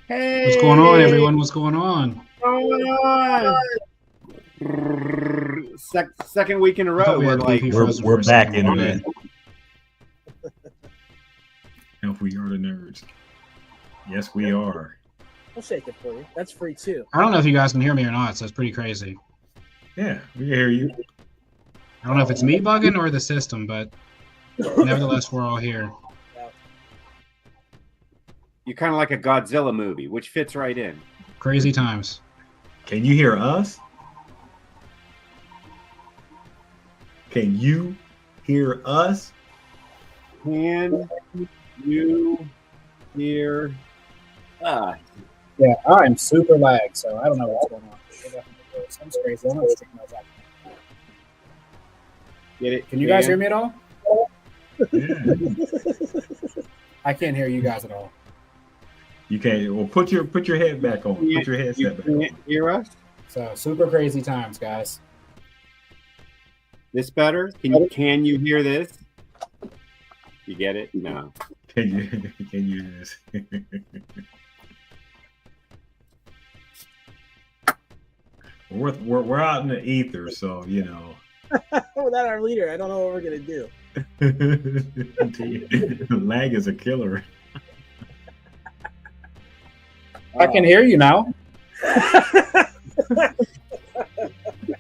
Hey, What's going on, everyone? What's going on? Second week in a I row. thought we We're had like, DP frozen we're for a back second. in My it. bad. And we are the nerds. Yes, we are. We'll shake it for you. That's free too. I don't know if you guys can hear me or not, so it's pretty crazy. Yeah, we hear you. I don't know if it's me bugging or the system, but nevertheless, we're all here. you're kind of like a Godzilla movie, which fits right in. Crazy times. Can you hear us? Can you hear us? Can you hear? Yeah, I'm super lagged, so I don't know what's going on. Sounds crazy. I don't know what's taking those out. Get it? Can you guys hear me at all? Yeah. I can't hear you guys at all. You can't. Well, put your head back on. Put your You headset back on. can't hear us? So super crazy times, guys. This better? Can you hear this? You get it? No. Can you hear this? We're out in the ether, so you know. Without our leader, I don't know what we're gonna do. Lag is a killer. I can hear you now.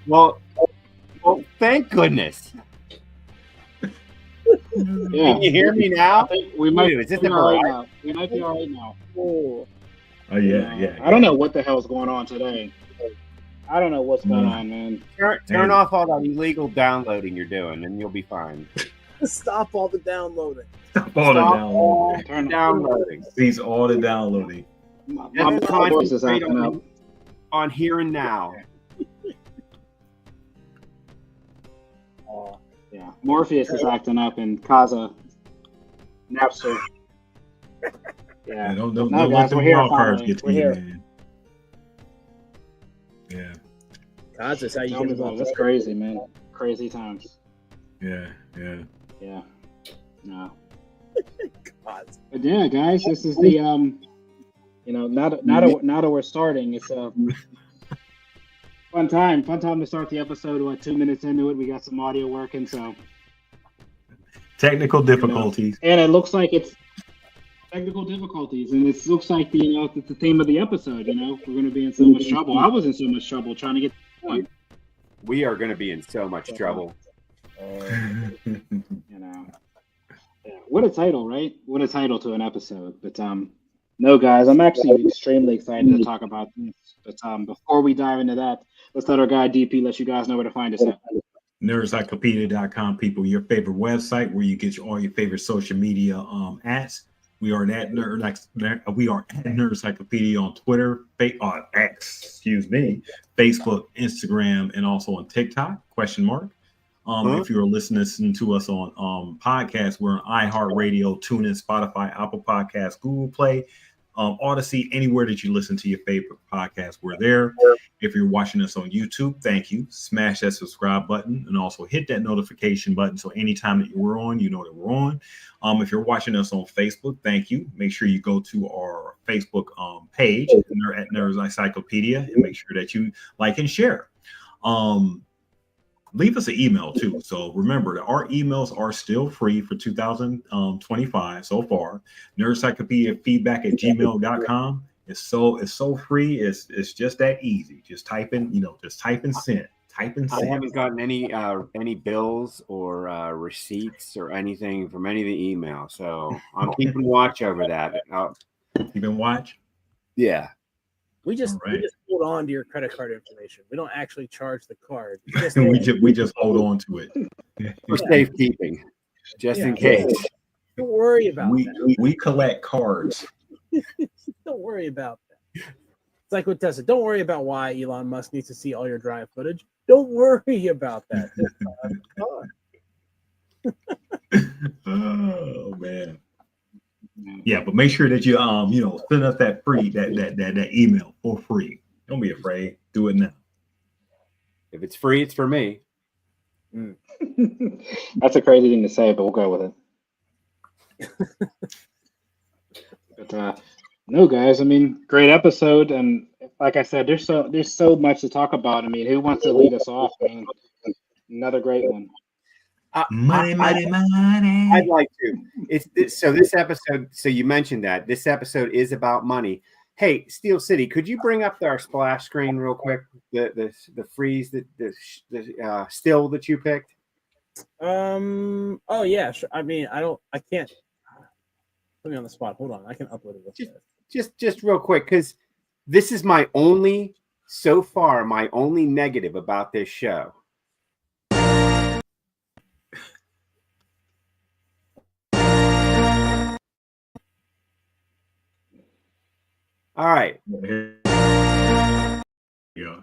Well, thank goodness. Yeah. Can you hear me now? We might Dude, is this be a all right barrage? now. We might be all right now. Oh, Oh yeah. I don't know what the hell's going on today. I don't know what's going on, man. Turn off all that illegal downloading you're doing, and you'll be fine. stop all the downloading. Stop all the Stop downloading. all Turn- downloading. Cease all the downloading. My Just voice is concentrate acting up. on here and now. Yeah, Morpheus is acting up, and Kaza, Napster. Yeah, Yeah. don't No, let guys, them we're here wild cards finally. get to We're you, here. man. Yeah, God, that's how you Tell get me us about off. it. That's crazy, man. Crazy times. yeah. Yeah. No. God. But yeah, guys, this is the now that we're starting, it's fun time to start the episode. What, 2 minutes into it, we got some audio working, so Technical difficulties. and it looks like it's technical difficulties, and it looks like it's the theme of the episode. We're going to be in so much trouble. I was in so much trouble trying to get the point. We are going to be in so much trouble. Yeah, what a title, right? What a title to an episode. But no, guys, I'm actually extremely excited to talk about this. But before we dive into that, let's let our guy DP let you guys know where to find us at. Nerdcyclopedia.com, people, your favorite website where you get all your favorite social media ads. We are at Nerdcyclopedia on Twitter, Facebook, Instagram, and also on TikTok, ? If you're listening to us on podcasts, we're on iHeartRadio, TuneIn, Spotify, Apple Podcasts, Google Play, Odyssey, anywhere that you listen to your favorite podcast, we're there. If you're watching us on YouTube, thank you. Smash that subscribe button and also hit that notification button so anytime that we're on, you know that we're on. If you're watching us on Facebook, thank you. Make sure you go to our Facebook page at Nerdcyclopedia and make sure that you like and share. Leave us an email too. So remember that our emails are still free for 2025 so far. Nerdcyclopedia@gmail.com. It's so free. It's just that easy. Just type in send. Type in I send. haven't gotten any bills or receipts or anything from any of the emails, so I'm keeping watch over that. You can watch. Yeah. We just All right. hold on to your credit card information. We don't actually charge the card. we just hold on to it. For safekeeping, just in case. Don't worry about that. We collect cards. Don't worry about that. It's like with Tesla. Don't worry about why Elon Musk needs to see all your drive footage. Don't worry about that. Oh man. Yeah, but make sure that you send us that email for free. Don't be afraid. Do it now. If it's free, it's for me. That's a crazy thing to say, but we'll go with it. But No, guys. I mean, great episode, and like I said, there's so much to talk about. I mean, who wants to lead us off? I mean, another great one. Money. I'd like to. So this episode. So you mentioned that this episode is about money. Hey, Steel City, could you bring up our splash screen real quick? The freeze, the still that you picked. Oh yeah. Sure. I mean, I can't. Put me on the spot. Hold on. I can upload it. Real fast. Just real quick, because this is my only negative about this show. All right. Yeah.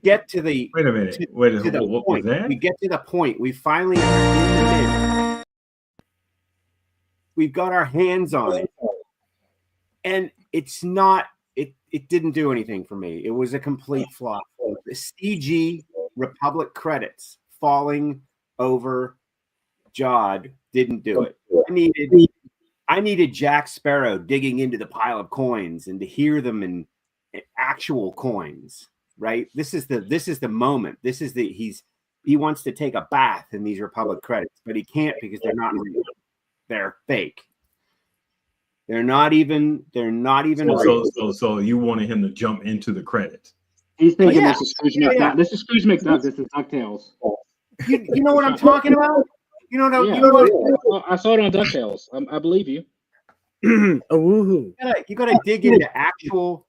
Get to the. Wait a minute. What was that? We get to the point. We finally are in the mint. We've got our hands on it, and it's not. It didn't do anything for me. It was a complete flop. The CG Republic credits falling over Jod didn't do it. I needed Jack Sparrow digging into the pile of coins and to hear them in actual coins, right? This is the moment. He wants to take a bath in these Republic credits, but he can't because they're not real. They're fake. They're not even real. So you wanted him to jump into the credits. He's thinking this is Scrooge McDuck. Yeah. This is Scrooge McDuck. This is DuckTales. You know what I'm talking about? You know what? I saw it on DuckTales. I believe you. A woohoo! You gotta dig into actual,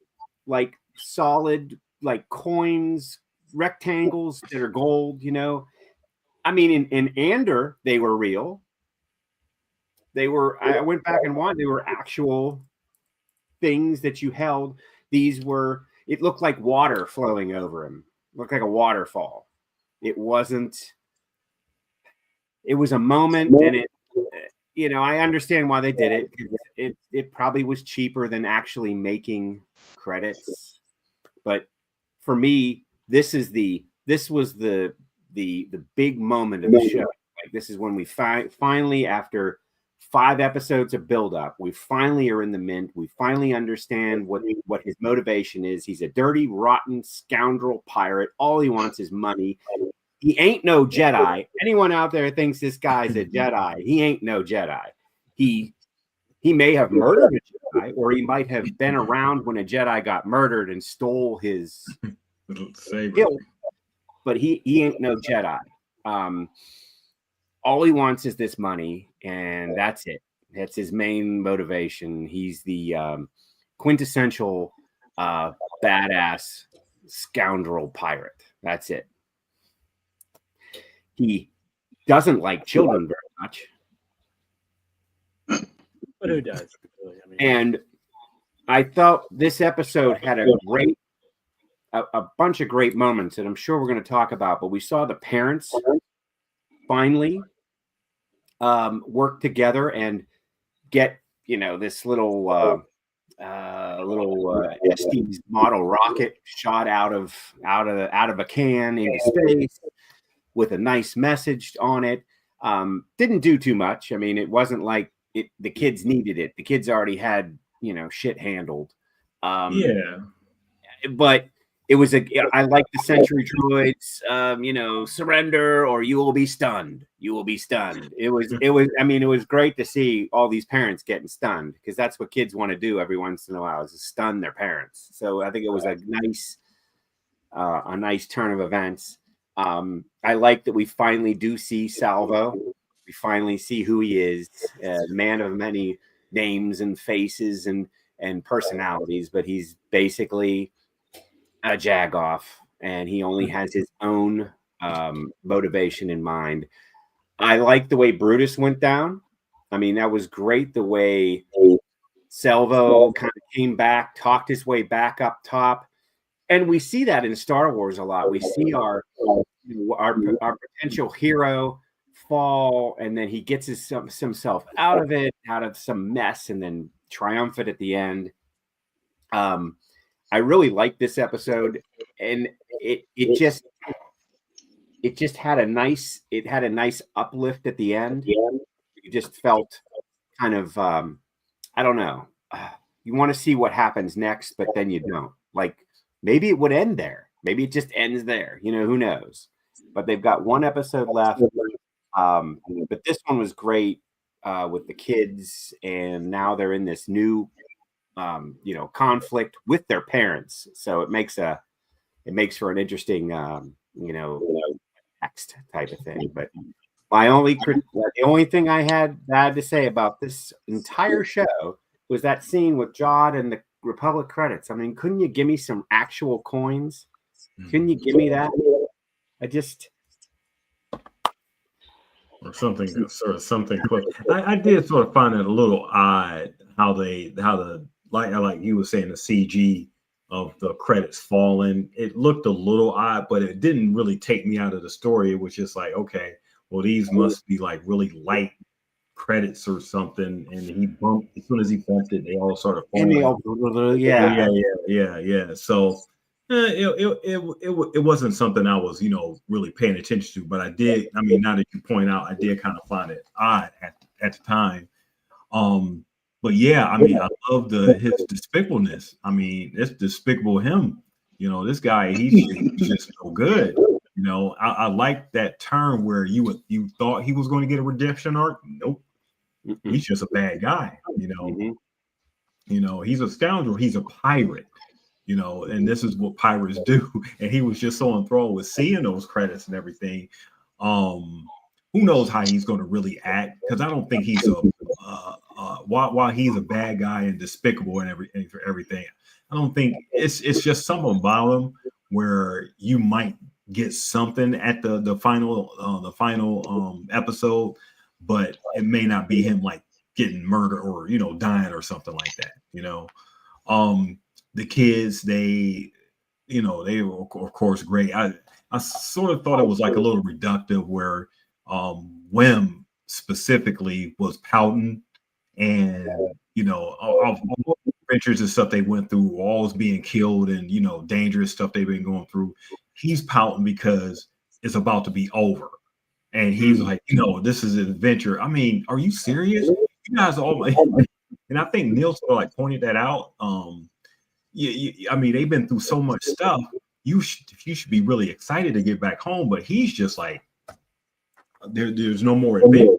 like, solid, like, coins, rectangles that are gold. You know, I mean, in Andor they were real. They were. I went back and watched. They were actual things that you held. These were. It looked like water flowing over him. It looked like a waterfall. It wasn't. It was a moment, and it. You know, I understand why they did it. It probably was cheaper than actually making credits, but for me, this was the big moment of the show. Like, this is when we finally, after 5 episodes of build-up, we finally are in the mint. We finally understand what his motivation is. He's a dirty, rotten, scoundrel pirate. All he wants is money. He ain't no Jedi. Anyone out there thinks this guy's a Jedi, he ain't no Jedi. He may have murdered a Jedi, or he might have been around when a Jedi got murdered and stole his guilt, but he ain't no Jedi. All he wants is this money, and that's it. That's his main motivation. He's the quintessential badass scoundrel pirate. That's it. He doesn't like children very much. But who does? I mean, And I thought this episode had a bunch of great moments that I'm sure we're going to talk about. But we saw the parents finally work together and get, this little Estes model rocket shot out of a can into space with a nice message on it. Didn't do too much. I mean, it wasn't like the kids needed it. The kids already had, shit handled. But it was I like the Sentry droids, surrender or you will be stunned. You will be stunned. It was great to see all these parents getting stunned, because that's what kids want to do every once in a while, is to stun their parents. So I think it was a nice turn of events. I like that we finally do see Salvo. We finally see who he is, a man of many names and faces and personalities, but he's basically a jagoff, and he only has his own motivation in mind. I like the way Brutus went down. I mean, that was great, the way Salvo kind of came back, talked his way back up top. And we see that in Star Wars a lot. We see our potential hero fall, and then he gets himself out of some mess, and then triumphant at the end. I really liked this episode, and it just had a nice uplift at the end. You just felt kind of I don't know. you want to see what happens next, but then you don't. Like maybe it would end there. Maybe it just ends there. You know, who knows? But they've got one episode left. But this one was great with the kids, and now they're in this new, conflict with their parents. So it makes for an interesting, text type of thing. But the only thing I had bad to say about this entire show was that scene with Jod and the Republic credits. I mean, couldn't you give me some actual coins? Couldn't you give me that? Or something, sort of something quick. I did sort of find it a little odd how like you were saying, the CG of the credits falling. It looked a little odd, but it didn't really take me out of the story. It was just like, okay, well, these must be like really light credits or something. And he bumped, as soon as he bumped it, they all started falling. Yeah. So it wasn't something I was, really paying attention to, but I did. I mean, now that you point out, I did kind of find it odd at the time. But yeah, I mean, I love his despicableness. I mean, it's despicable him. This guy, he's just so good. I like that turn where you thought he was going to get a redemption arc. Nope, he's just a bad guy. He's a scoundrel. He's a pirate. And this is what pirates do. And he was just so enthralled with seeing those credits and everything. Who knows how he's going to really act? Because I don't think he's while he's a bad guy and despicable and everything, I don't think it's just something about him where you might get something at the final episode, but it may not be him like getting murdered or dying or something like that. The kids, they were of course great. I sort of thought it was like a little reductive where Wim specifically was pouting, and all the adventures and stuff they went through, always being killed and dangerous stuff they've been going through. He's pouting because it's about to be over, and he's like, this is an adventure. I mean, are you serious? You guys all, and I think Neil sort of like pointed that out. I mean, they've been through so much stuff. You should be really excited to get back home, but he's just like, there's no more adventure.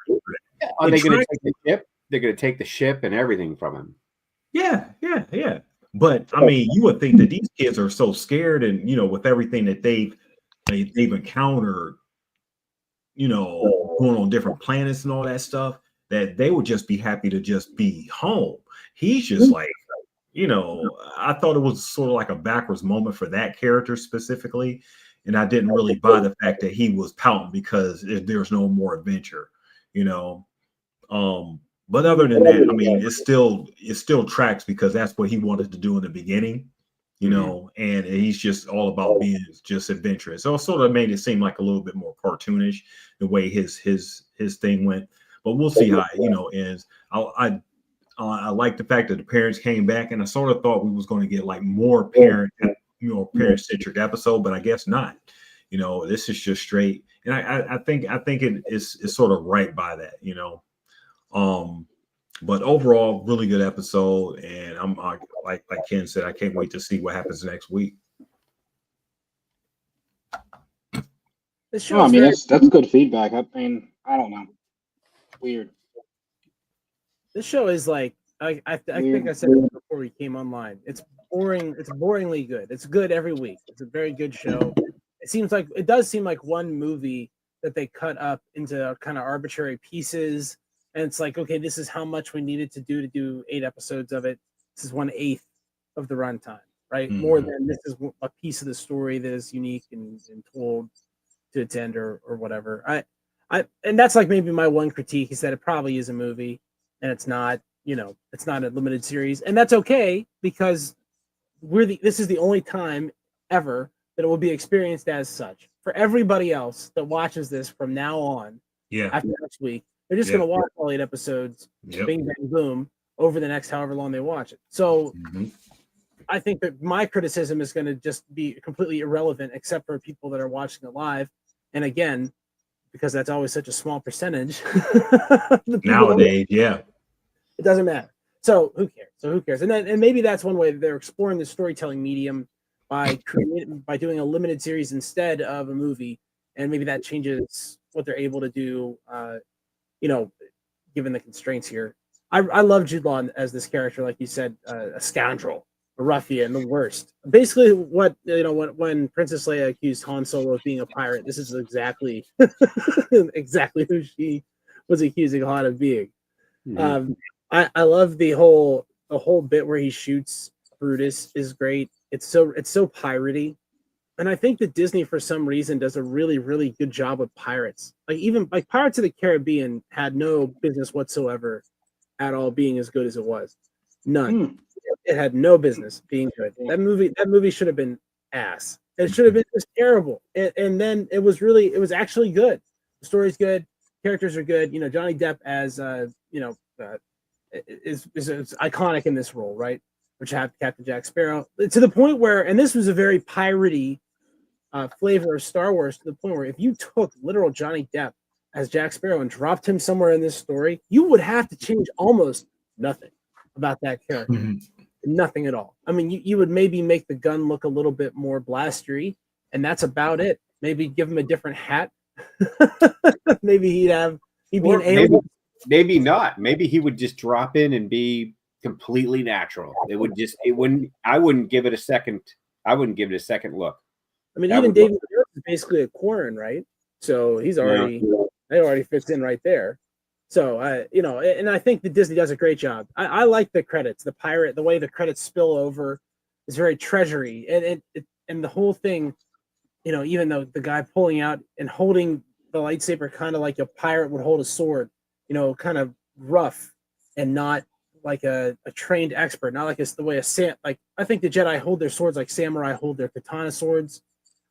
Yeah. Are they going to take the ship? They're going to take the ship and everything from him. Yeah. But I mean, you would think that these kids are so scared, and with everything that they've encountered, going on different planets and all that stuff, that they would just be happy to just be home. He's just like, I thought it was sort of like a backwards moment for that character specifically. And I didn't really buy the fact that he was pouting because there's no more adventure, But other than that, I mean, it still tracks because that's what he wanted to do in the beginning, and he's just all about being just adventurous. So it sort of made it seem like a little bit more cartoonish the way his thing went. But we'll see how ends. I like the fact that the parents came back, and I sort of thought we was going to get like more parent-centric episode, but I guess not. This is just straight, and I think it is sort of right by that. But overall, really good episode, and I'm like Ken said, I can't wait to see what happens next week. I mean, that's good feedback. I mean, I don't know, weird. This show is like, I think I said it before we came online. It's boring. It's boringly good. It's good every week. It's a very good show. It does seem like one movie that they cut up into kind of arbitrary pieces. And it's like, okay, this is how much we needed to do 8 episodes of it. This is 1/8 of the runtime, right? Mm-hmm. More than this is a piece of the story that is unique and told to its end or whatever. And that's like maybe my one critique is that it probably is a movie. And it's not, it's not a limited series, and that's okay because this is the only time ever that it will be experienced as such. For everybody else that watches this from now on, after next week, they're just going to watch all 8 episodes, bing, bang, boom, over the next however long they watch it. So I think that my criticism is going to just be completely irrelevant, except for people that are watching it live. And again, because that's always such a small percentage. Nowadays, it doesn't matter. So who cares? And maybe that's one way they're exploring the storytelling medium by doing a limited series instead of a movie, and maybe that changes what they're able to do. Given the constraints here, I love Jude Law as this character, like you said, a scoundrel, a ruffian, the worst. Basically, when Princess Leia accused Han Solo of being a pirate, this is exactly exactly who she was accusing Han of being. Mhm. I love the whole bit where he shoots Brutus is great. It's so piratey, and I think that Disney for some reason does a really really good job with pirates. Even Pirates of the Caribbean had no business whatsoever at all being as good as it was. None. It had no business being good. That movie should have been ass. It should have been just terrible. And then it was actually good. The story's good. Characters are good. Johnny Depp as is iconic in this role, right? Which had Captain Jack Sparrow to the point where, and this was a very piratey flavor of Star Wars, to the point where if you took literal Johnny Depp as Jack Sparrow and dropped him somewhere in this story, you would have to change almost nothing about that character. Mhm. Nothing at all. I mean, you would maybe make the gun look a little bit more blastery, and that's about it. Maybe give him a different hat. Maybe he'd be Or an alien. maybe not. Maybe he would just drop in and be completely natural. I wouldn't give it a second look. I mean, that even would David Earth is basically a Quarren, right? So it already fits in right there. So and I think that Disney does a great job. I like the credits, the way the credits spill over is very treasury, and the whole thing, even though the guy pulling out and holding the lightsaber kind of like a pirate would hold a sword, kind of rough and not like a trained expert, not like it's the way I think the Jedi hold their swords like samurai hold their katana swords.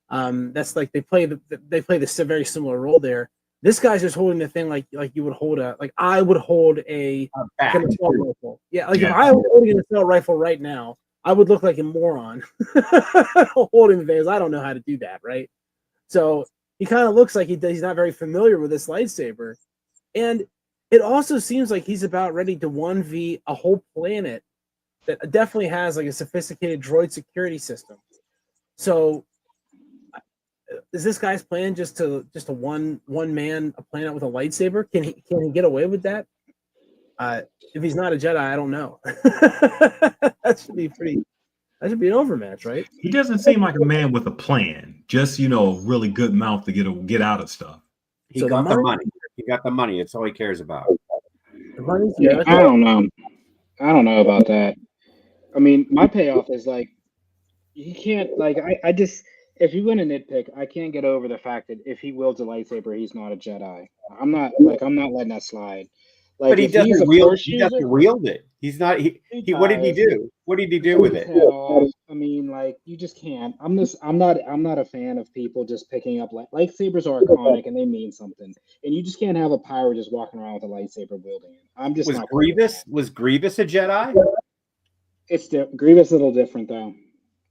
That's like they play this very similar role there. This guy's just holding the thing like you would hold I would hold an assault rifle. Yeah, if I was holding an assault rifle right now, I would look like a moron holding the thing. I don't know how to do that, right? So he kind of looks like he's not very familiar with this lightsaber, and it also seems like he's about ready to 1v a whole planet that definitely has like a sophisticated droid security system. So is this guy's plan just a one man a planet with a lightsaber? Can he get away with that? If he's not a Jedi, I don't know. That should be an overmatch, right? He doesn't seem like a man with a plan. Just really good mouth to get out of stuff. He got the money. He got the money. It's all he cares about. The money's Yeah, good. I don't know about that. I mean, my payoff is you can't I just, if you're going to nitpick, I can't get over the fact that if he wields a lightsaber, he's not a Jedi. I'm not letting that slide. But he doesn't wield it. He's not. What did he do? What did he do with it? I mean, you just can't. I'm not a fan of people just picking up lightsabers are iconic and they mean something, and you just can't have a pirate just walking around with a lightsaber wielding it. I'm just not. Was Grievous a Jedi? It's Grievous a little different though.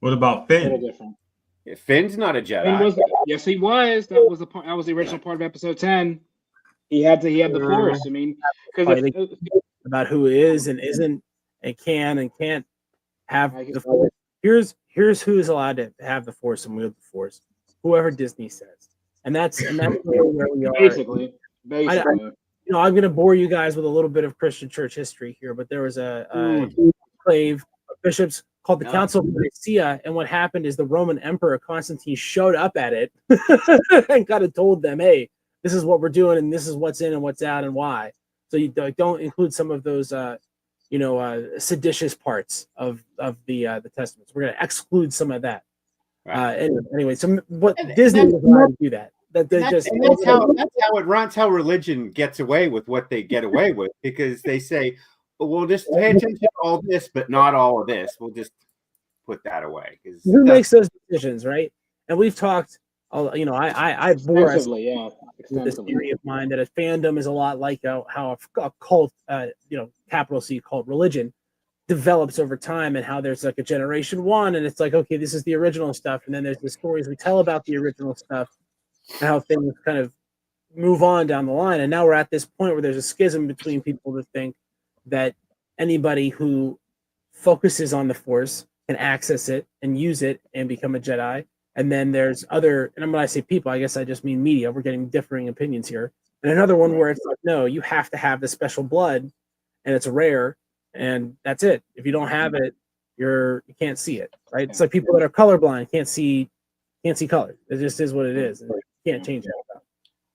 What about Finn? A little different. Yeah, Finn's not a Jedi. Yes, he was. That was the original part of episode 10. He had the Force. I mean, because about who is and isn't and can and can't have the Force. Here's who is allowed to have the Force and wield the Force. Whoever Disney says, and that's where we are. Basically. I'm going to bore you guys with a little bit of Christian church history here, but there was a conclave of bishops called the Council of Nicaea, and what happened is the Roman Emperor Constantine showed up at it and kind of told them, "Hey, this is what we're doing, and this is what's in and what's out, and why." So you don't include some of those, seditious parts of the testaments. We're going to exclude some of that. Right. Anyway, so what Disney was allowed to do that. That's how religion gets away with what they get away with, because they say, we'll just pay attention to all this, but not all of this. We'll just put that away. Who makes those decisions, right? And we've talked, I bore us this theory of mine that a fandom is a lot like how a cult, capital C cult religion develops over time, and how there's like a generation one, and it's like, okay, this is the original stuff, and then there's the stories we tell about the original stuff, and how things kind of move on down the line. And now we're at this point where there's a schism between people that think that anybody who focuses on the Force can access it and use it and become a Jedi. And then there's other, and when I say people, I guess I just mean media. We're getting differing opinions here. And another one where it's like, no, you have to have the special blood, and it's rare, and that's it. If you don't have it, you can't see it, right? It's like people that are colorblind can't see color. It just is what it is. And you can't change it.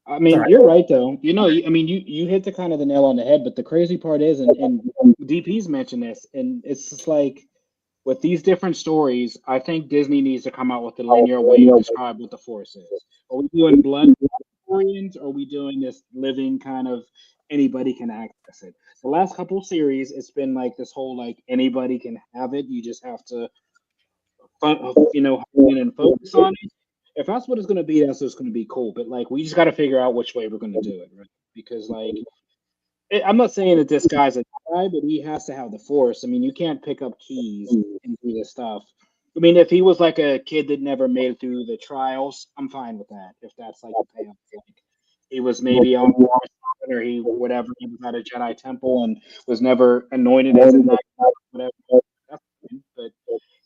I mean, you're right though. You know, I mean, you hit the nail on the head. But the crazy part is, and DP's mentioned this, and it's just like with these different stories, I think Disney needs to come out with a linear way to describe what the Force is. Are we doing blood historians? Or are we doing this living kind of anybody can access it? The last couple series, it's been like this whole like anybody can have it. You just have to, you know, hone in and focus on it. If that's what it's going to be, that's what's going to be cool. But like, we just got to figure out which way we're going to do it, right? Because like, I'm not saying that this guy's a guy, but he has to have the Force. I mean, you can't pick up keys and do this stuff. I mean, if he was like a kid that never made it through the trials, I'm fine with that. If that's like the payoff, like he was maybe on or he whatever, he was at a Jedi temple and was never anointed as a knight, whatever. That's fine. But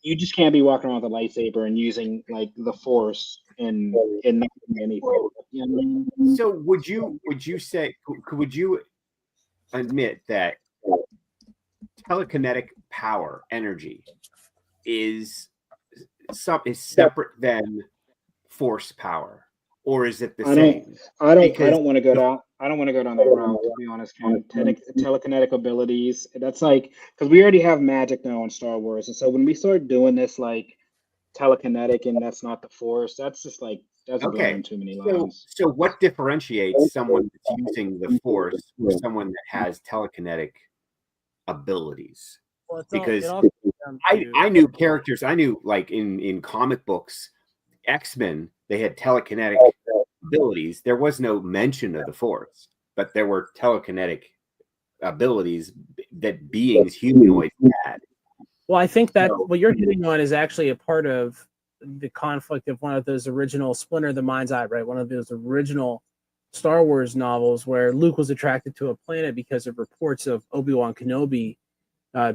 you just can't be walking around with a lightsaber and using like the Force in not anything. You know what I mean? So would you admit that telekinetic power, energy, is separate than Force power, or is it the same? I don't want to go down that route, to be honest. Telekinetic abilities. That's like, because we already have magic now in Star Wars, and so when we start doing this like telekinetic and that's not the Force, that's just like that's blowing too many lines. So what differentiates someone that's using the Force from someone that has telekinetic abilities? Well, because I knew characters. I knew like in comic books, X-Men, they had telekinetic abilities. There was no mention of the Force, but there were telekinetic abilities that beings, humanoids, had. Well, I think that what you're hitting on is actually a part of the conflict of one of those original Splinter of the Mind's Eye, right? One of those original Star Wars novels where Luke was attracted to a planet because of reports of Obi-Wan Kenobi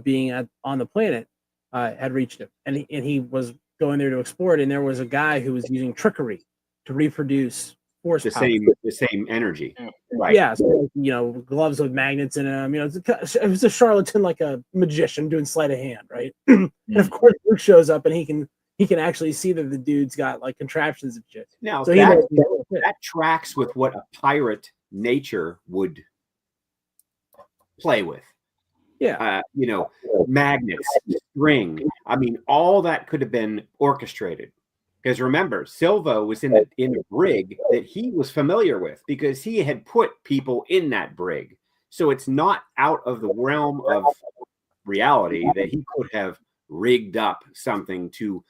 being on the planet had reached him, and he was going there to explore it. And there was a guy who was using trickery to reproduce Force the power. same energy, right? Yeah, so, you know, gloves with magnets in them. You know, it was a charlatan, like a magician doing sleight of hand, right? And of course, Luke shows up, and he can actually see that the dude's got like contraptions and shit. Now so that tracks with what a pirate nature would play with. Yeah, you know, magnets, string. I mean, all that could have been orchestrated. Because remember, Silva was in a brig that he was familiar with because he had put people in that brig. So it's not out of the realm of reality that he could have rigged up something to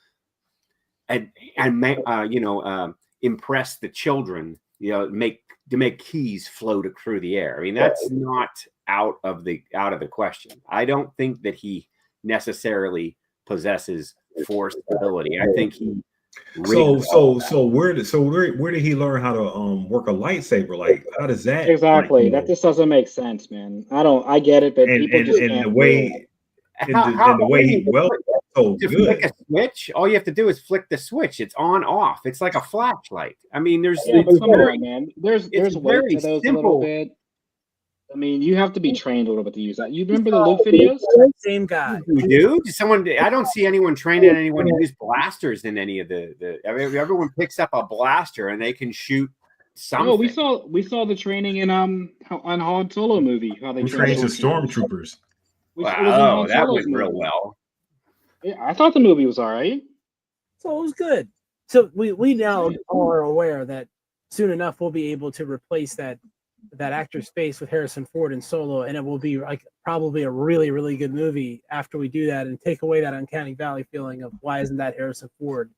impress the children. You know, make keys float through the air. I mean, that's not out of the question. I don't think that he necessarily possesses Force ability. I think he. So where did he learn how to work a lightsaber? Like, how does that exactly? That just doesn't make sense, man. I get it, but people just can't. The way he so to good. flick a switch, all you have to do is flick the switch. It's on off. It's like a flashlight. I mean, there's come on, man. There's weight to those a little bit. I mean, you have to be trained a little bit to use that. You remember the Luke videos? Same guy. You do? Someone? I don't see anyone training anyone to use blasters in any of the. I mean, everyone picks up a blaster and they can shoot something. No, we saw the training in on Han Solo movie. How they trained the stormtroopers. Wow, that went real well. Yeah, I thought the movie was all right. So it was good. So we now are aware that soon enough we'll be able to replace that actor's face with Harrison Ford in Solo, and it will be like probably a really, really good movie after we do that and take away that uncanny valley feeling of why isn't that Harrison Ford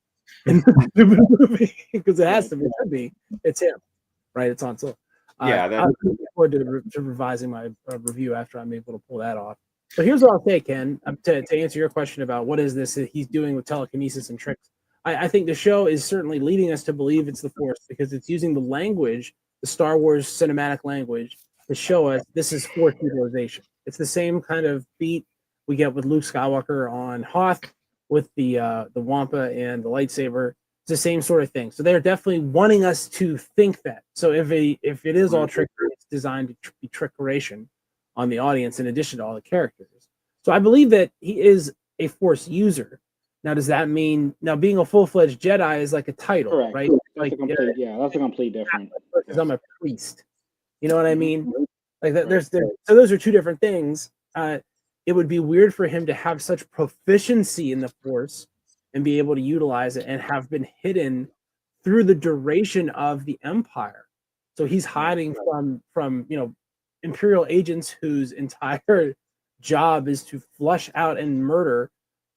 in the movie? Because it has to be. It should be. It's him, right? It's on Solo. Yeah, I'm looking forward to revising my review after I'm able to pull that off. But here's what I'll say, Ken, to answer your question about what is this that he's doing with telekinesis and tricks. I think the show is certainly leading us to believe it's the Force because it's using the language, the Star Wars cinematic language, to show us this is Force utilization. It's the same kind of beat we get with Luke Skywalker on Hoth with the Wampa and the lightsaber. It's the same sort of thing. So they're definitely wanting us to think that. So if it is all trickery, it's designed to be trickeration on the audience in addition to all the characters. So I believe that he is a Force user. Now, does that mean being a full-fledged Jedi is like a title, Correct. right? That's that's a complete different. Because I'm a priest. You know what I mean? Like that. So those are two different things. It would be weird for him to have such proficiency in the Force and be able to utilize it and have been hidden through the duration of the Empire. So he's hiding from Imperial agents whose entire job is to flush out and murder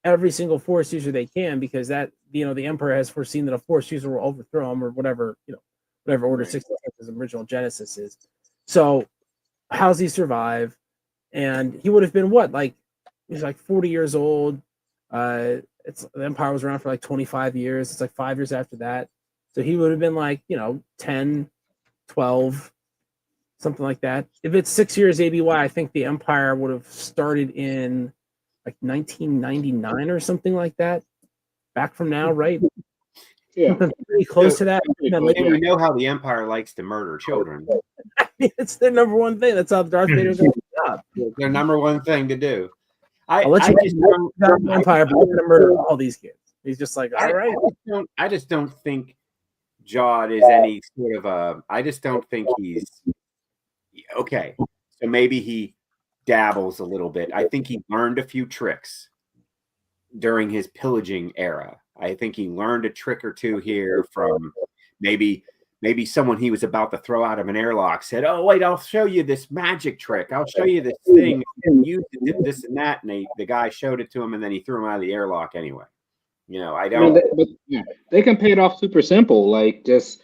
every single Force user they can, because that the Emperor has foreseen that a Force user will overthrow him, or whatever Order 66's original Genesis is. So how's he survive? And he would have been he's like 40 years old. The Empire was around for like 25 years. It's like 5 years after that. So he would have been like 10, 12, something like that. If it's 6 years ABY, I think the Empire would have started in like 1999 or something like that. Back from now, right? Yeah, pretty close to that. We know how the Empire likes to murder children. It's their number one thing. That's how Darth Vader's going to job. Their number one thing to do. I'll let you the Empire, but we're going to murder all these kids. He's just like, all right. I just don't think Jod is any sort of a. I just don't think he's okay. So maybe he dabbles a little bit. I think he learned a few tricks during his pillaging era. I think he learned a trick or two here from maybe someone he was about to throw out of an airlock said, "Oh wait, I'll show you this magic trick. I'll show you this thing. You did this and that." And the guy showed it to him, and then he threw him out of the airlock anyway. I don't. They can pay it off super simple. Like, just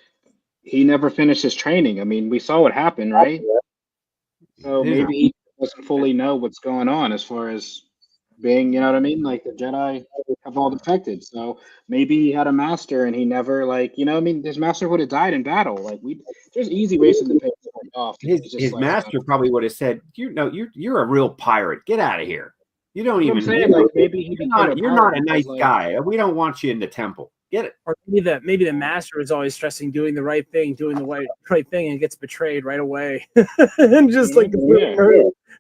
he never finished his training. I mean, we saw what happened, right? So maybe he doesn't fully know what's going on as far as being, you know what I mean? Like, the Jedi have all defected. So maybe he had a master and he never, his master would have died in battle. Like, there's easy ways to pay it off. His master probably would have said, you're a real pirate. Get out of here. You don't even. Maybe you're not a nice guy. We don't want you in the temple. Get it? Or maybe the master is always stressing doing the right thing, and gets betrayed right away, and just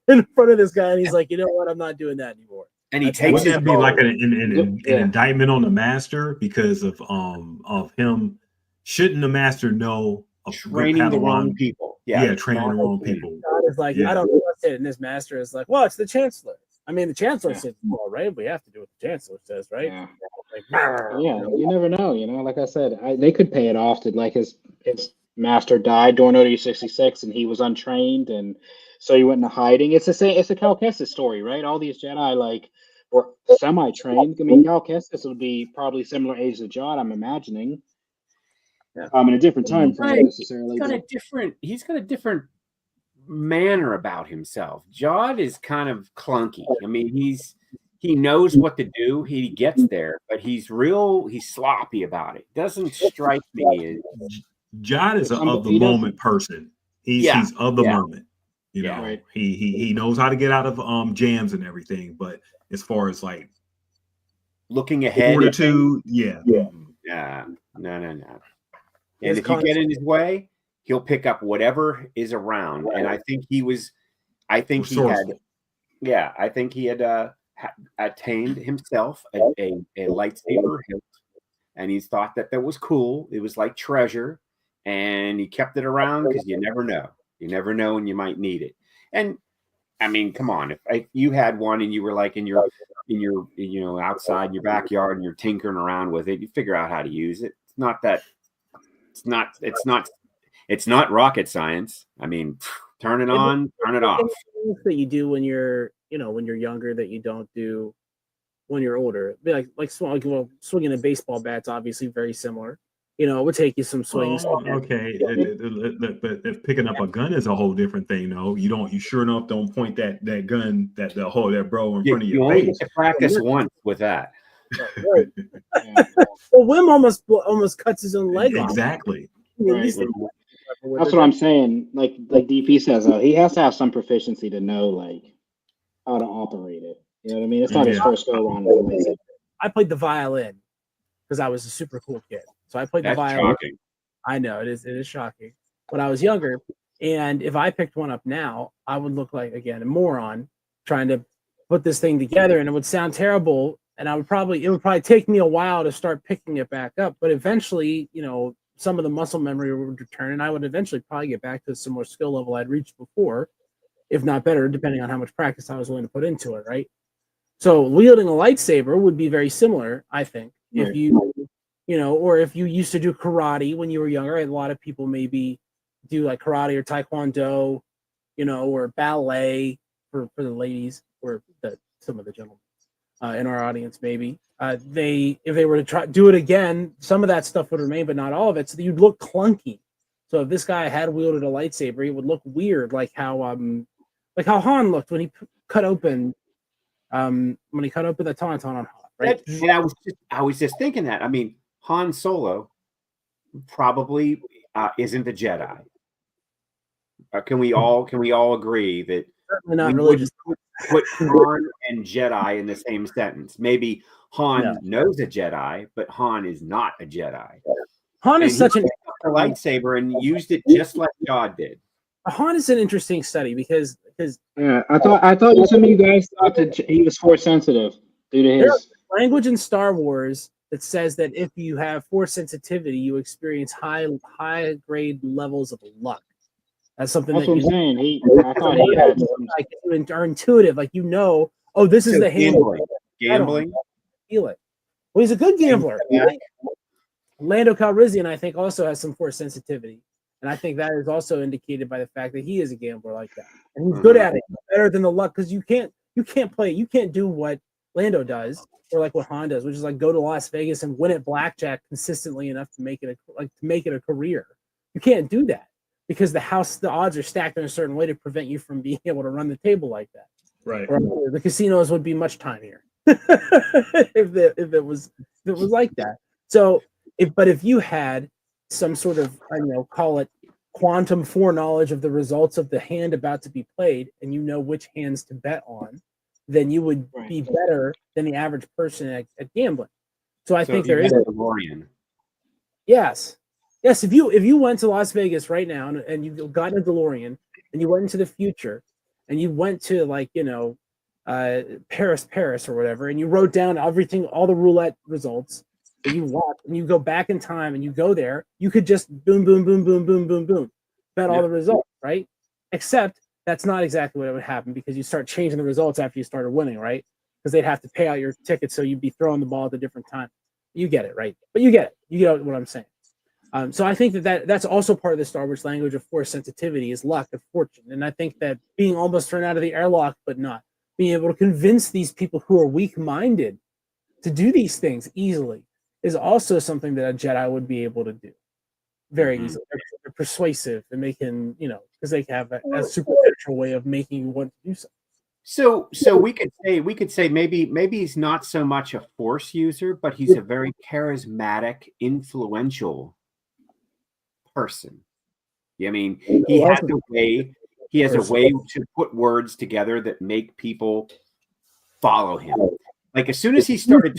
in front of this guy, and he's like, you know what? I'm not doing that anymore. And he takes it be like an indictment on the master because of him. Shouldn't the master know of training the wrong people? Training the wrong people. God is like, I don't trust it, and his master is like, well, it's the Chancellor. I mean, the Chancellor says, well, right? We have to do what the Chancellor says, right? Yeah, you never know. Like I said, they could pay it off to his master died during Order 66, and he was untrained, and so he went into hiding. It's the same. It's a Cal Kestis story, right? All these Jedi were semi-trained. I mean, Cal Kestis would be probably similar age to Jod, I'm imagining. Yeah. In a different time frame necessarily. He's got a different manner about himself. Jod is kind of clunky. I mean, he knows what to do. He gets there, but he's sloppy about it. Doesn't strike me as Jod is of the moment person. He's of the moment. Right. He knows how to get out of jams and everything, but as far as looking ahead, fortitude, no. And if you get in his way, he'll pick up whatever is around. And I think he had attained himself a lightsaber hilt, and he thought that was cool. It was like treasure, and he kept it around because you never know. You never know when you might need it. And I mean, come on, if you had one and you were like in your outside in your backyard and you're tinkering around with it, you figure out how to use it. It's not rocket science. I mean, turn it on, turn it off. That you do when you're younger that you don't do when you're older. Swinging a baseball bat's obviously very similar. It would take you some swings. Okay, but picking up a gun is a whole different thing, though. You sure enough don't point that gun that bro in front of your face. You only get to practice once with that. Right. Well, Wim almost cuts his own leg off. Exactly. Right. That's what I'm saying. Like DP says, he has to have some proficiency to know how to operate it. You know what I mean? It's not his first go around with a lightsaber. I played the violin because I was a super cool kid. So I played the That's violin. shocking. I know it is shocking. When I was younger, and if I picked one up now, I would look like again a moron trying to put this thing together, and it would sound terrible. And it would probably take me a while to start picking it back up, but eventually, some of the muscle memory would return, and I would eventually probably get back to some more skill level I'd reached before, if not better, depending on how much practice I was willing to put into it, right? So wielding a lightsaber would be very similar, I think. If you, or if you used to do karate when you were younger, a lot of people maybe do like karate or taekwondo, or ballet for the ladies or some of the gentlemen in our audience, maybe. If they were to try do it again, some of that stuff would remain, but not all of it. So you'd look clunky. So if this guy had wielded a lightsaber, it would look weird, like how Han looked when he cut open the Tauntaun on Han, right? And I was just thinking that. I mean, Han Solo probably isn't a Jedi. Can we all agree that Certainly not we religious. wouldn't put Han and Jedi in the same sentence? Maybe Han knows a Jedi, but Han is not a Jedi. Han is such a lightsaber and used it just like God did. Han is an interesting study because I thought some of you guys thought that he was force sensitive due to his language in Star Wars that says that if you have force sensitivity, you experience high grade levels of luck. That's something that's that what I'm saying. I thought he had are intuitive, like oh, this is the hand. Gambling. Feel it. Well, he's a good gambler. Right? Lando Calrissian, I think, also has some force sensitivity. And I think that is also indicated by the fact that he is a gambler like that. And he's good at it, better than the luck, because you can't do what Lando does or like what Han does, which is like go to Las Vegas and win at blackjack consistently enough to make it a career. You can't do that because the odds are stacked in a certain way to prevent you from being able to run the table like that. Right. Or the casinos would be much tinier if it was like that. So if you had some sort of, call it quantum foreknowledge of the results of the hand about to be played, and you know which hands to bet on, then you would be better than the average person at gambling. So I think there is a DeLorean. Yes. If you went to Las Vegas right now and you got in a DeLorean and you went into the future and you went to Paris or whatever, and you wrote down everything, all the roulette results, and you watch and you go back in time and you go there, you could just boom, boom, boom, boom, boom, boom, boom, bet all the results, right? Except that's not exactly what would happen because you start changing the results after you started winning, right? Because they'd have to pay out your tickets, so you'd be throwing the ball at a different time. You get it, right? But you get it. You get what I'm saying. So I think that's also part of the Star Wars language of force sensitivity is luck of fortune. And I think that being almost thrown out of the airlock, but not being able to convince these people who are weak-minded to do these things easily is also something that a Jedi would be able to do very easily. They're persuasive and making, because they have a supernatural way of making you want to do something. So we could say maybe he's not so much a force user, but he's a very charismatic, influential person. I mean, he has a way to put words together that make people follow him. Like as soon as he started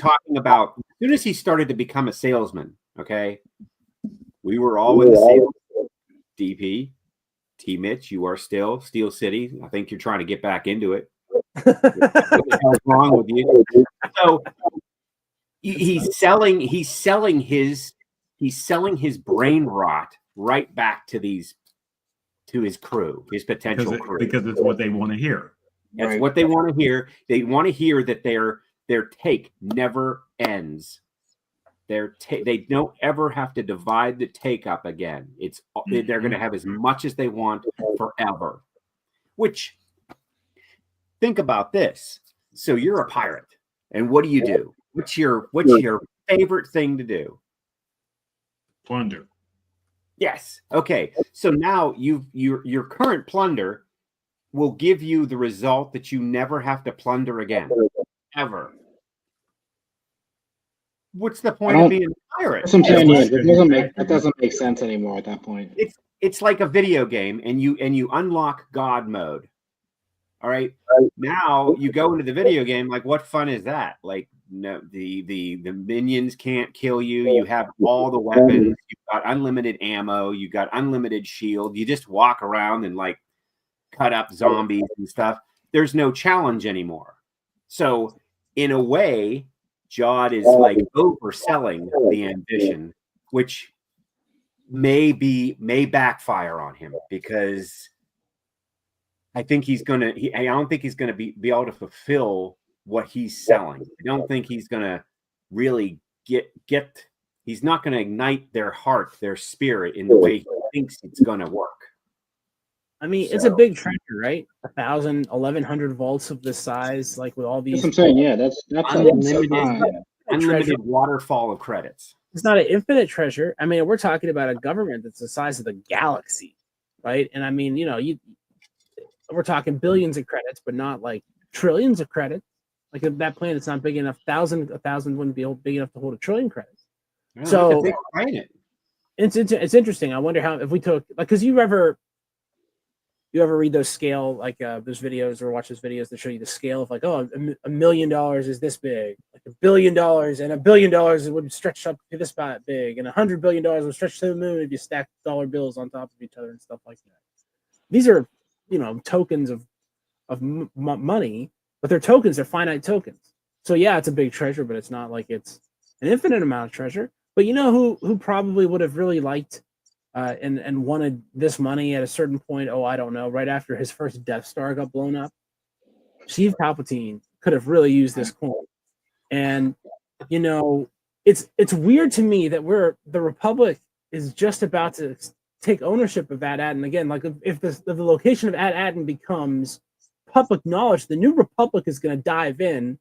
to become a salesman, okay, we were all in the sales. DP, T Mitch, you are still Steel City. I think you're trying to get back into it. What the hell's wrong with you? So he's selling his brain rot right back to his crew, his potential crew, because it's what they want to hear. That's what they want to hear. They want to hear that their take never ends. They don't ever have to divide the take up again. They're going to have as much as they want forever. Which, think about this. So you're a pirate, and what do? What's your favorite thing to do? Plunder. Yes. Okay. So now your current plunder will give you the result that you never have to plunder again, ever. What's the point of being a pirate? That doesn't make sense anymore at that point. It's like a video game, and you unlock God mode. All right. Now you go into the video game. Like, what fun is that? Like, no, the minions can't kill you. You have all the weapons. You've got unlimited ammo. You got unlimited shield. You just walk around and like cut up zombies and stuff. There's no challenge anymore. So in a way, Jod is like overselling the ambition, which may backfire on him, because I think he's gonna. I don't think he's gonna be able to fulfill what he's selling. I don't think he's gonna really get. He's not gonna ignite their heart, their spirit in the way he thinks it's gonna work. I mean, it's a big treasure, right? 1,000, 1,100 vaults of this size, like with all these. That's what I'm saying. Yeah, that's unlimited waterfall of credits. It's not an infinite treasure. I mean, we're talking about a government that's the size of the galaxy, right? And I mean, we're talking billions of credits, but not like trillions of credits. Like if that planet's not big enough, 1,000 wouldn't be big enough to hold a trillion credits. So it's interesting. I wonder how, if we took, like, because you ever read those scale, like those videos or watch those videos that show you the scale of like, oh, $1 million is this big, like $1 billion, and $1 billion would stretch up to this big, and $100 billion would stretch to the moon if you stack dollar bills on top of each other and stuff like that. These are, tokens of money, but they're tokens, they're finite tokens. So yeah, it's a big treasure, but it's not like it's an infinite amount of treasure. But who probably would have really liked and wanted this money at a certain point? Oh, I don't know. Right after his first Death Star got blown up, Sheev Palpatine could have really used this coin. And it's weird to me that the Republic is just about to take ownership of AT-ATN again. Like if the location of AT-ATN becomes public knowledge, the New Republic is going to dive in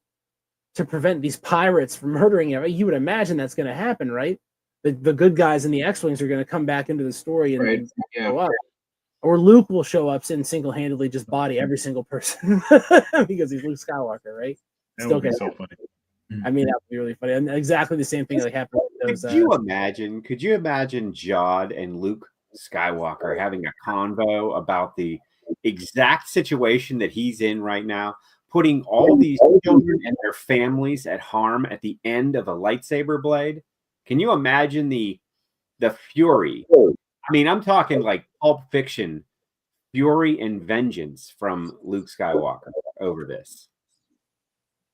to prevent these pirates from murdering everyone. You would imagine that's going to happen, right? The good guys in the X-Wings are going to come back into the story and show up. Or Luke will show up and single-handedly just body every single person because he's Luke Skywalker, right? That would be so funny. I mean, that would be really funny. And exactly the same thing that happened with those. Could you imagine Jod and Luke Skywalker having a convo about the exact situation that he's in right now, putting all these children and their families at harm at the end of a lightsaber blade? Can you imagine the fury? I mean, I'm talking like Pulp Fiction, fury and vengeance from Luke Skywalker over this.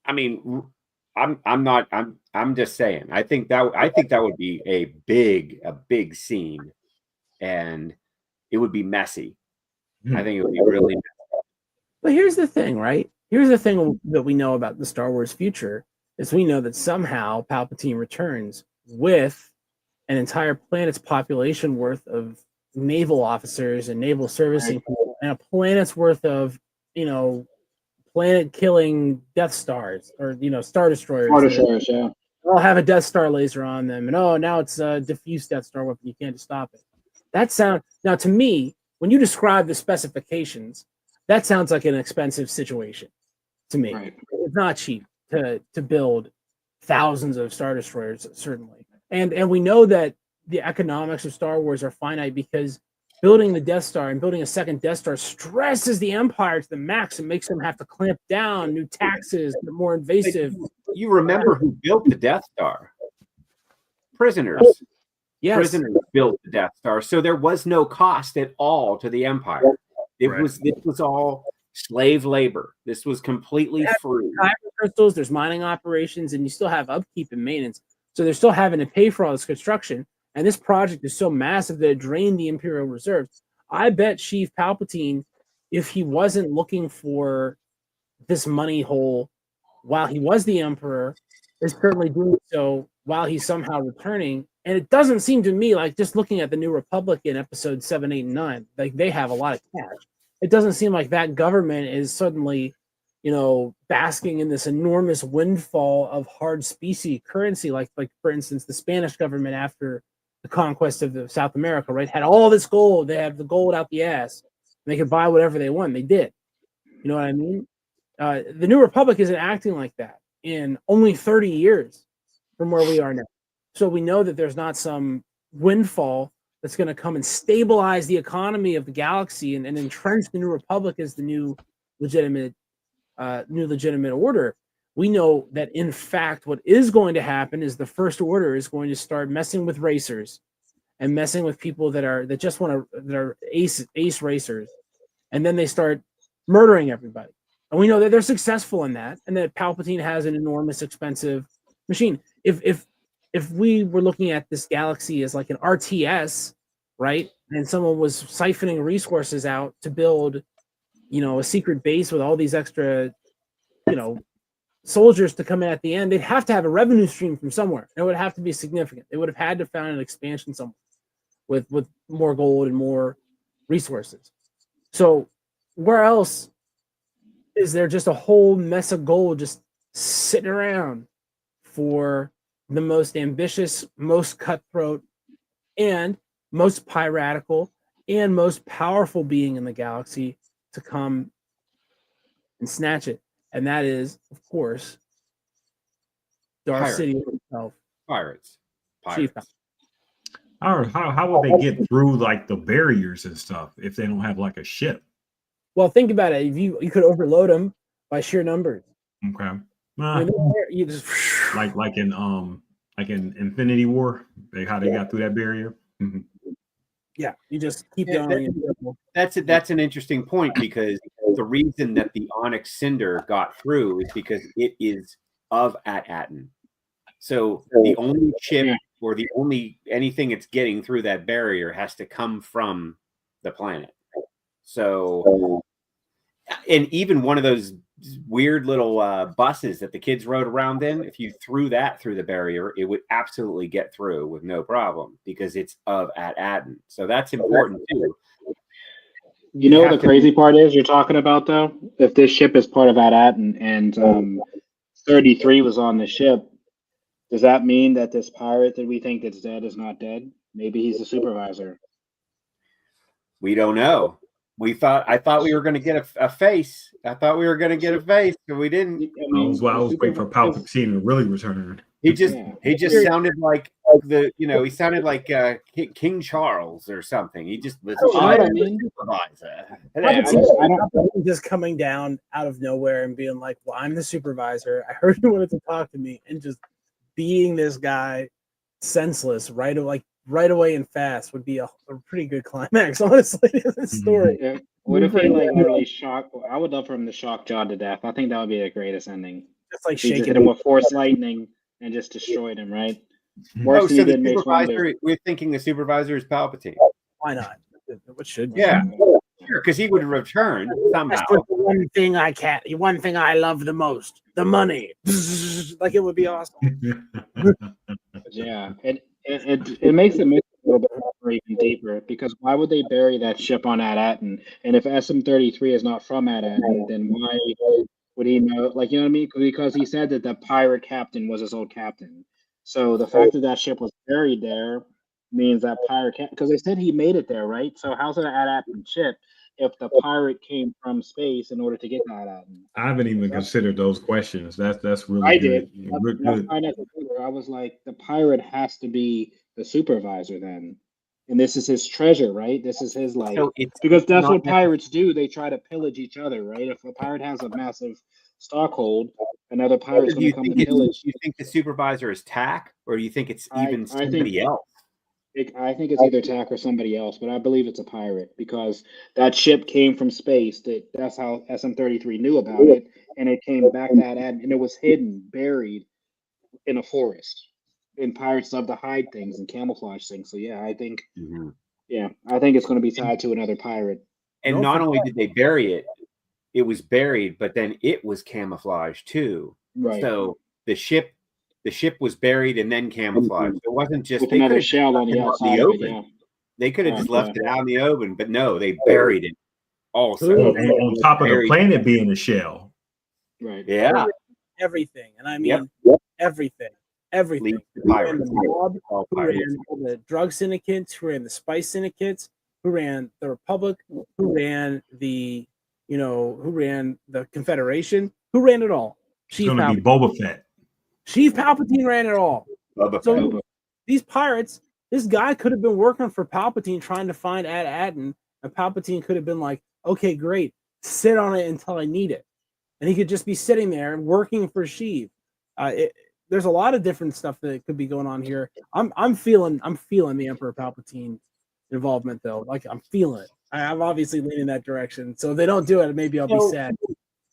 I mean, I'm just saying. I think that would be a big scene, and it would be messy. I think it would be really messy. But here's the thing, right? Here's the thing that we know about the Star Wars future is we know that somehow Palpatine returns with an entire planet's population worth of naval officers and naval servicing people, and a planet's worth of, planet-killing Death Stars or, Star Destroyers. Star Destroyers, yeah. They'll have a Death Star laser on them, and now it's a diffuse Death Star weapon. You can't stop it. Now to me, when you describe the specifications, that sounds like an expensive situation to me. Right. It's not cheap to build thousands of Star Destroyers, certainly. And we know that the economics of Star Wars are finite because building the Death Star and building a second Death Star stresses the Empire to the max and makes them have to clamp down, new taxes, more invasive. You remember who built the Death Star? Prisoners. Yes. Prisoners built the Death Star. So there was no cost at all to the Empire. This was all slave labor. This was completely free. Crystals, there's mining operations, and you still have upkeep and maintenance. So they're still having to pay for all this construction. And this project is so massive that it drained the Imperial reserves. I bet Sheev Palpatine, if he wasn't looking for this money hole while he was the Emperor, is certainly doing so while he's somehow returning. And it doesn't seem to me, like just looking at the New Republic in episodes 7, 8, and 9, like they have a lot of cash. It doesn't seem like that government is suddenly, basking in this enormous windfall of hard specie currency, like for instance, the Spanish government after the conquest of South America, right, had all this gold. They had the gold out the ass. And they could buy whatever they want. They did. You know what I mean? The New Republic isn't acting like that in only 30 years from where we are now. So we know that there's not some windfall that's going to come and stabilize the economy of the galaxy and entrench the New Republic as the new legitimate order. We know that in fact what is going to happen is the First Order is going to start messing with racers and messing with people that are ace racers, and then they start murdering everybody. And we know that they're successful in that, and that Palpatine has an enormous, expensive machine. If we were looking at this galaxy as like an RTS, right, and someone was siphoning resources out to build, a secret base with all these extra, soldiers to come in at the end, they'd have to have a revenue stream from somewhere. It would have to be significant. They would have had to found an expansion somewhere with more gold and more resources. So where else is there just a whole mess of gold just sitting around for the most ambitious, most cutthroat, and most piratical and most powerful being in the galaxy to come and snatch it? And that is, of course, Darth Sidious himself. Pirates. Chief. How would they get through like the barriers and stuff if they don't have like a ship? Well, think about it. If you could overload them by sheer numbers. Okay. You just like in Infinity War, how they got through that barrier. Mm-hmm. Yeah, you just keep going. That's an interesting point, because the reason that the Onyx Cinder got through is because it is of At-Aten. So the only chip or the only anything it's getting through that barrier has to come from the planet. So, and even one of those weird little buses that the kids rode around in, if you threw that through the barrier, it would absolutely get through with no problem, because it's of At-Aten. So that's important too. The crazy part is you're talking about, though, if this ship is part of At-Aten and 33 was on the ship, does that mean that this pirate that we think that's dead is not dead? Maybe he's the supervisor. We don't know. I thought we were going to get a face. I thought we were going to get a face, but we didn't. I was waiting for Palpatine to really return. He just sounded like he sounded like King Charles or something. He just was supervisor. Palpatine just coming down out of nowhere and being like, "Well, I'm the supervisor. I heard you wanted to talk to me," and just being this guy senseless right away and fast would be a pretty good climax, honestly, to this story. Yeah. What if he literally shocked? I would love for him to shock John to death. I think that would be the greatest ending. Just like he shaking just hit him with Force lightning and just destroyed him, right? We're thinking the supervisor is Palpatine. Why not? What should be? Yeah, sure, because he would return somehow. That's the one thing I love the most, the money. Like, it would be awesome. Yeah, it makes it a little bit more even deeper, because why would they bury that ship on At-Aten? And if SM-33 is not from At-Aten, then why would he know? Like, you know what I mean? Because he said that the pirate captain was his old captain. So the fact that that ship was buried there means that pirate because they said he made it there, right? So how's it an At-Aten ship if the pirate came from space in order to get to At-Aten? I haven't even considered those questions. That's really I good. did. I was like, the pirate has to be the supervisor then. And this is his treasure, right? This is his life. So because that's what pirates do. They try to pillage each other, right? If a pirate has a massive stockhold, another pirate's going to come and pillage. Do you think the supervisor is Tack, or do you think it's even somebody else? I think it's either Tack or somebody else, but I believe it's a pirate, because that ship came from space. That's how SM-33 knew about it, and it came back to At-Aten, and it was hidden, buried in a forest. And pirates love to hide things and camouflage things. So yeah, I think I think it's going to be tied to another pirate. And not only did they bury it, it was buried, but then it was camouflaged too. Right. So the ship was buried and then camouflaged. It wasn't just with another shell on the outside of it, yeah. They could have just left it out in the open, but no, they buried it also. On top of the planet being a shell. Right. Yeah. Everything. And I mean everything. Everything. Who ran the mob, who ran the drug syndicates, who ran the spice syndicates, who ran the Republic, who ran the Confederation, who ran it all. It's going to be Boba Fett. Chief Palpatine ran it all. So these pirates, this guy could have been working for Palpatine trying to find At-Aten, and Palpatine could have been like, okay, great. sit on it until I need it. And he could just be sitting there working for Sheev. There's a lot of different stuff that could be going on here. I'm feeling the Emperor Palpatine involvement though. Like I'm feeling it. I'm obviously leaning that direction. So if they don't do it, maybe I'll be sad.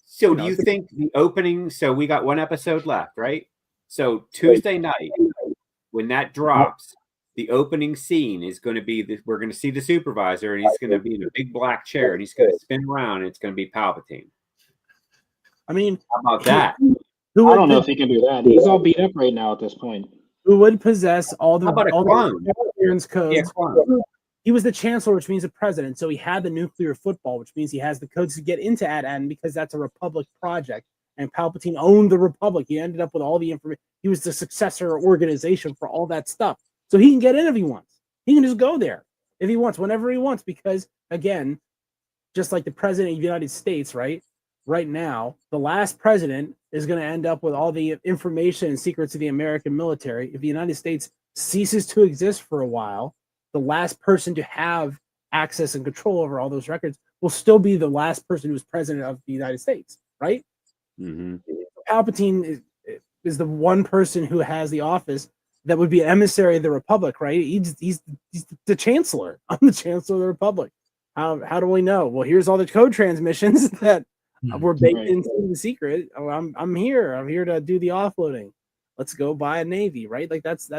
So do you think the opening? So we got one episode left, right? So Tuesday night, when that drops, the opening scene is going to be we're going to see the supervisor, and he's going to be in a big black chair, and he's going to spin around, and it's going to be Palpatine. I mean, how about that? I don't know if he can do that. He's all beat up right now at this point. Who would possess all the clones? Codes? Yeah, he was the chancellor, which means the president. So he had the nuclear football, which means he has the codes to get into AT-AT because that's a Republic project. And Palpatine owned the Republic. He ended up with all the information. He was the successor organization for all that stuff. So he can get in if he wants. He can just go there if he wants, whenever he wants. Because, again, just like the president of the United States, right now, the last president is going to end up with all the information and secrets of the American military. If the United States ceases to exist for a while, the last person to have access and control over all those records will still be the last person who was president of the United States, right? Mm-hmm. Palpatine is the one person who has the office that would be an emissary of the Republic, right? He's the chancellor. I'm the chancellor of the Republic. How do we know? Well, here's all the code transmissions that were baked into the secret. Oh, I'm here. I'm here to do the offloading. Let's go buy a navy, right? Like that's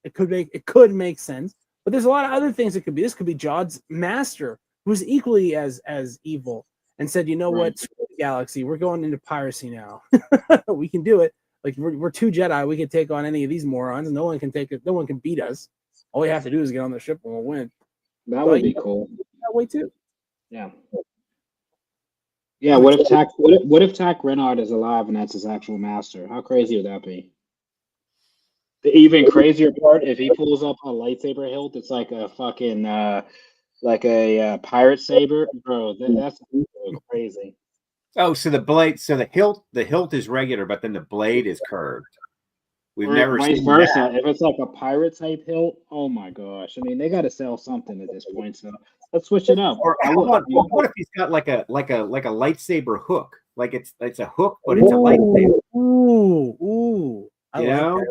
it could make sense. But there's a lot of other things it could be. This could be Jod's master, who's equally as evil, and said, you know what, screw the galaxy, we're going into piracy now. We can do it. Like we're two Jedi, we can take on any of these morons. No one can take it. No one can beat us. All we have to do is get on the ship and we'll win. That would be cool. That way too. Yeah. Yeah. What if Tak Renard is alive and that's his actual master? How crazy would that be? The even crazier part, if he pulls up a lightsaber hilt, it's like a fucking like a pirate saber, bro. That's crazy. Oh, so the blade, so the hilt is regular, but then the blade is curved. We've never vice seen versa. that. If it's like a pirate type hilt, oh my gosh! I mean, they got to sell something at this point. So let's switch it up. Or what if he's got like a lightsaber hook? Like it's a hook, but it's a lightsaber. Ooh. You know.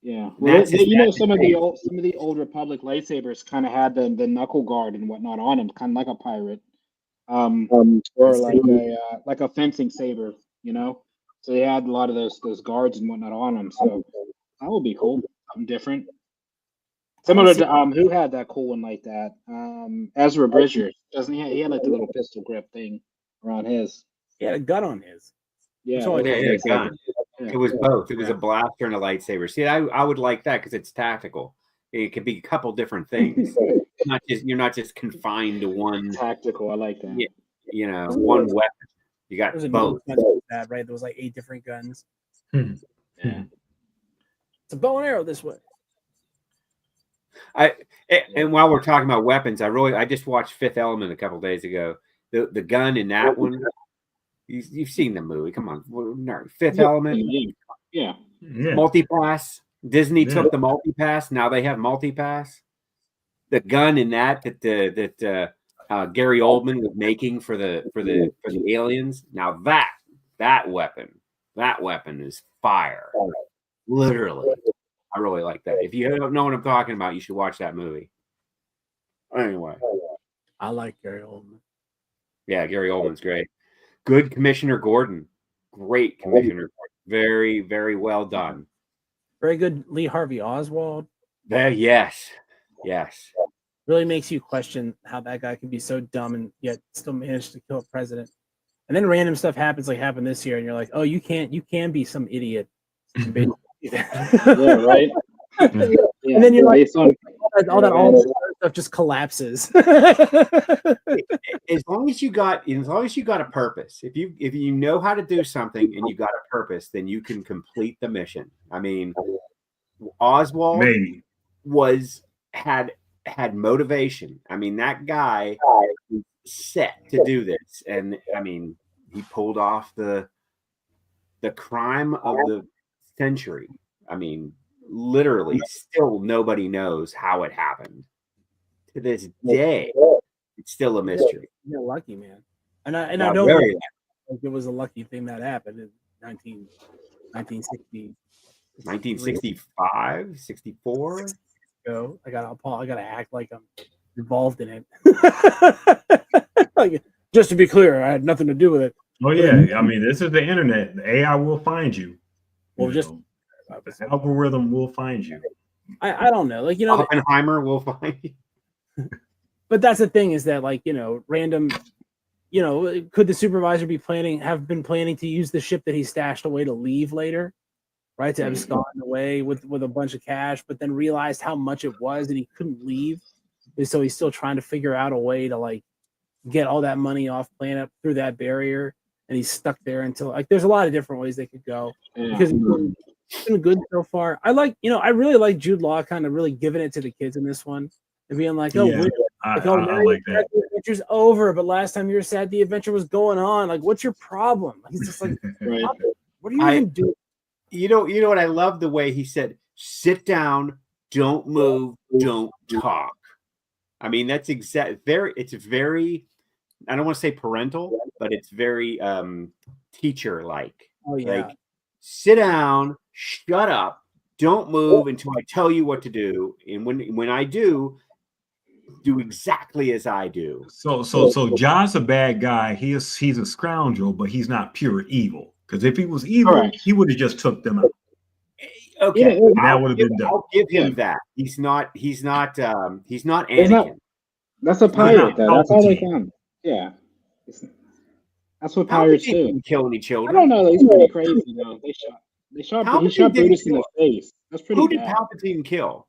Yeah, well, you know, some of the old Republic lightsabers kind of had the knuckle guard and whatnot on them, kind of like a pirate, or like a fencing saber, you know. So they had a lot of those guards and whatnot on them. So that would be cool, something different. Similar to who had that cool one like that? Ezra Bridger, doesn't he? He had like the little pistol grip thing around his. He had a gun on his. Yeah, a gun. It was both. It was a blaster and a lightsaber. See, I would like that because it's tactical. It could be a couple different things. You're not just confined to one. Tactical. I like that. You know, one weapon. You got both. That right? There was like 8 different guns. Yeah. It's a bow and arrow this way. And while we're talking about weapons, I just watched Fifth Element a couple days ago. The gun in that one. You've seen the movie. Come on. Fifth Element. Yeah. Multipass. Disney took the multipass. Now they have multipass. The gun in that Gary Oldman was making for the aliens. Now that weapon is fire. Literally. I really like that. If you don't know what I'm talking about, you should watch that movie. Anyway. I like Gary Oldman. Yeah, Gary Oldman's great. Good Commissioner Gordon. Great Commissioner Gordon. Very, very well done. Very good Lee Harvey Oswald. Yes. Really makes you question how that guy can be so dumb and yet still manage to kill a president. And then random stuff happens like happened this year, and you're like, oh, you can be some idiot. Yeah, right. And then you're like, all that stuff just collapses. As long as you got a purpose, if you know how to do something and you got a purpose, then you can complete the mission. I mean, Oswald had motivation. I mean, that guy was set to do this, and I mean, he pulled off the crime of the century. I mean, literally, still nobody knows how it happened to this day. It's still a mystery. You're lucky, man. And I Not don't very think it was a lucky thing that happened in 1960. 1965, 64. Go. I gotta act like I'm involved in it. Like, just to be clear, I had nothing to do with it. Oh yeah, I mean, this is the internet. The AI will find you. Well, You just know, the algorithm will find you. I don't know. Like, you know, Oppenheimer will find you. but that's the thing is that, like, you know, random, you know, could the supervisor have been planning to use the ship that he stashed away to leave later, right? To abscond away with a bunch of cash, but then realized how much it was and he couldn't leave. And so he's still trying to figure out a way to, like, get all that money off planet through that barrier. And he's stuck there until, like, there's a lot of different ways they could go because it's been good so far. I really like Jude Law kind of really giving it to the kids in this one and being like, oh, Yeah, I like that. The adventure's over, but last time you were sad the adventure was going on. Like, what's your problem? He's just like, Right. what are you even doing? You know what? I love the way he said, "Sit down, don't move, don't talk." I mean, that's it's very, I don't want to say parental, but it's very teacher-like. Oh yeah. Like, sit down, shut up, don't move until I tell you what to do, and when I do exactly as I do. So John's a bad guy. He's a scoundrel, but he's not pure evil. Because if he was evil, Correct. he would have just took them out. Okay, Yeah, that would have been done. I'll give him that. He's not Anakin. That's a pirate, though. That's how they Palpatine. come. Yeah. That's what How pirates did he do. kill any I children? don't know. He's pretty crazy, though. He shot Palpatine Brutus in didn't the face. That's pretty Who did bad. Palpatine kill?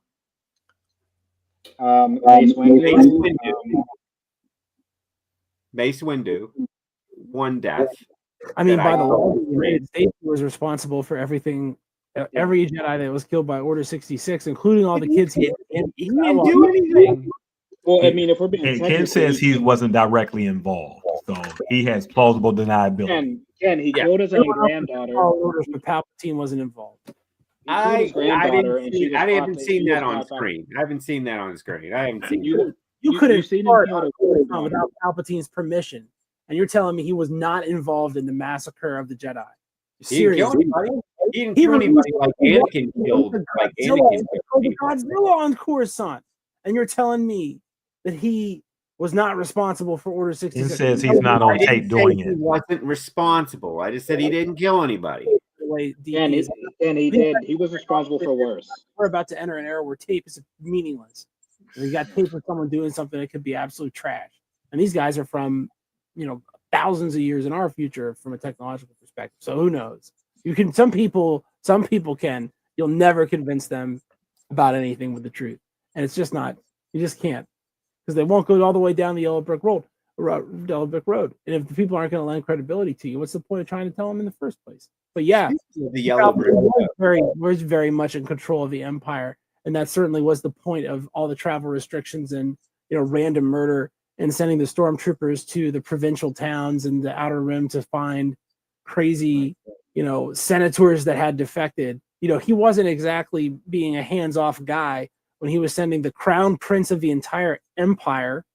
Mace Windu. Mace Windu. One death. I mean, that by I the law of know. the United States, he was responsible for everything. Every Jedi that was killed by Order 66, including all the kids he He didn't do anything. Well, I mean, if we're being And Ken technical, says he wasn't directly involved, so he has plausible deniability. Ken, he Yeah. killed his own granddaughter. all orders, but Palpatine wasn't involved. He killed his granddaughter, and she just I haven't popped- seen she that just on popped out. screen. I haven't seen that on screen. I haven't seen that. You couldn't seen him start kill on the Coruscant granddaughter. without Palpatine's permission, and you're telling me he was not involved in the massacre of the Jedi? He didn't kill Seriously, anybody. He didn't He kill anybody released- like Anakin killed. Like Anakin killed. Godzilla on Coruscant, and you're telling me that he was not responsible for Order 66. Ken says he's not I on didn't tape say doing he it. wasn't responsible. I just said he didn't kill anybody. The way Ken, DP is. he did. He was responsible for worse. We're about to enter an era where tape is meaningless. You got tape of someone doing something that could be absolute trash, and these guys are from, you know, thousands of years in our future from a technological perspective. So who knows? You can. Some people can. You'll never convince them about anything with the truth, and it's just not. You just can't, because they won't go all the way down the yellow brick road. And if the people aren't going to lend credibility to you, what's the point of trying to tell them in the first place? But yeah, The yellow brick. was very much in control of the empire, and that certainly was the point of all the travel restrictions and, you know, random murder and sending the stormtroopers to the provincial towns and the outer rim to find crazy, you know, senators that had defected. You know, he wasn't exactly being a hands-off guy when he was sending the crown prince of the entire empire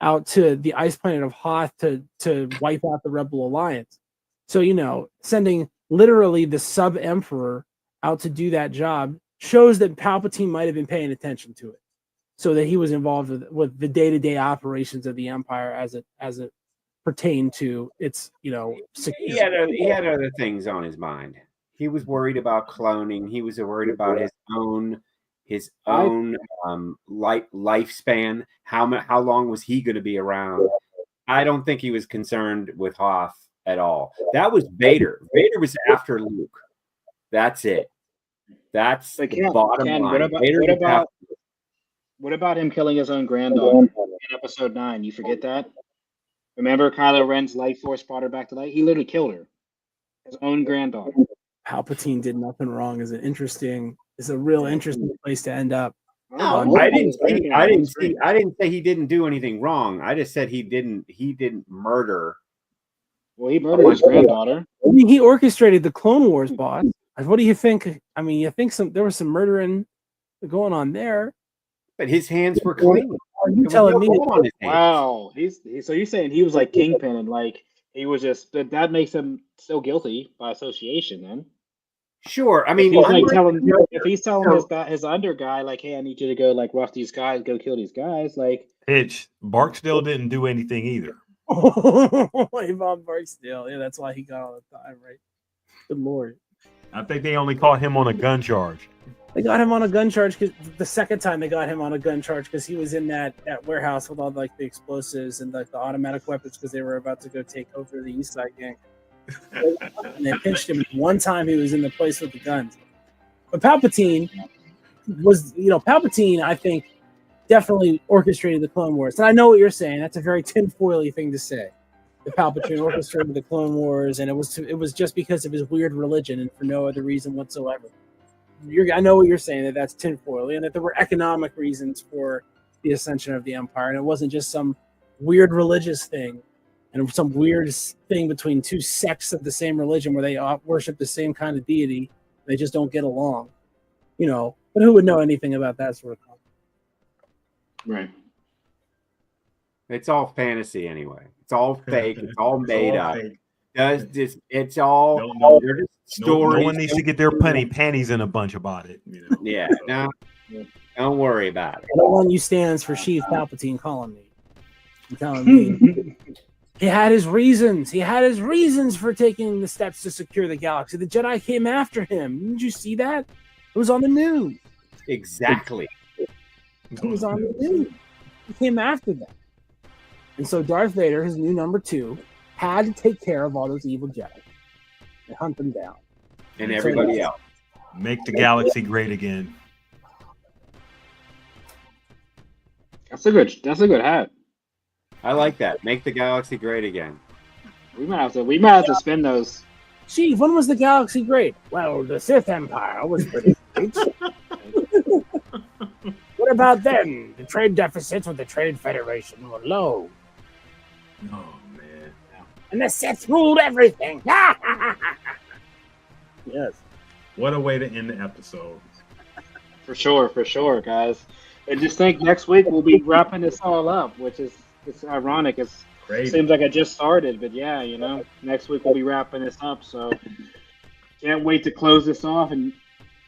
out to the ice planet of Hoth to wipe out the Rebel Alliance. So, you know, sending literally the sub-emperor out to do that job shows that Palpatine might have been paying attention to it, so that he was involved with the day-to-day operations of the empire as it pertained to its, you know, security. He had other things on his mind. He was worried about cloning. He was worried about his own lifespan. How long was he going to be around? I don't think he was concerned with Hoth at all. That was Vader. Vader was after Luke. That's it. That's But the Ken, bottom Ken, line. what about him killing his own granddaughter in Episode 9? You forget that? Remember Kylo Ren's light force brought her back to life? He literally killed her. His own granddaughter. Palpatine did nothing wrong. Is a real interesting place to end up. No, I didn't say he didn't do anything wrong. I just said he didn't murder. Well, he murdered his granddaughter. I mean, he orchestrated the Clone Wars, boss. What do you think? I mean, you think there was some murdering going on there? But his hands were clean. Are you telling me? On his hands. Wow, so you're saying he was like Kingpin and like he was just that makes him still guilty by association then. Sure. I mean, If he's telling his under guy like, hey, I need you to go like rough these guys, go kill these guys, like Pitch. Barksdale didn't do anything either. Yvonne Barksdale. Yeah, that's why he got all the time, right? Good lord. I think they only caught him on a gun charge. They got him on a gun charge because the second time they got him on a gun charge because he was in that warehouse with all like the explosives and like the automatic weapons because they were about to go take over the East Side Gang. And they pinched him one time he was in the place with the guns. But Palpatine was, Palpatine, I think, definitely orchestrated the Clone Wars. And I know what you're saying. That's a very tinfoily thing to say. The Palpatine orchestrated the Clone Wars, and it was just because of his weird religion and for no other reason whatsoever. I know what you're saying, that's tinfoily, and that there were economic reasons for the ascension of the Empire, and it wasn't just some weird religious thing and some weird thing between two sects of the same religion where they worship the same kind of deity. They just don't get along, But who would know anything about that sort of thing? right. It's all fantasy anyway. It's all fake. It's all made up. Fake. It's all No, they're just No stories. one needs to get their panties in a bunch about it. Yeah, no, don't worry about it. I don't want you stands for Sheev Palpatine calling me. I'm telling me. He had his reasons. He had his reasons for taking the steps to secure the galaxy. The Jedi came after him. Didn't you see that? It was on the news. Exactly. It was on the news. He came after them. And so Darth Vader, his new number 2, had to take care of all those evil Jedi and hunt them down. And everybody else. Make the galaxy great again. That's a good hat. I like that. Make the galaxy great again. We might have to spin those. Chief, when was the galaxy great? Well, the Sith Empire was pretty great. What about then? The trade deficits with the Trade Federation were low. Oh man. And the Sith ruled everything. Yes. What a way to end the episode. For sure, guys. And just think next week we'll be wrapping this all up, which is it's ironic. It Great. seems like I just started, but yeah, next week we'll be wrapping this up. So can't wait to close this off and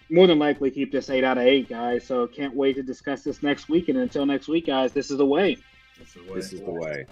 more than likely keep this 8 out of 8, guys. So can't wait to discuss this next week. And until next week, guys, this is the way. That's the way. This is the way.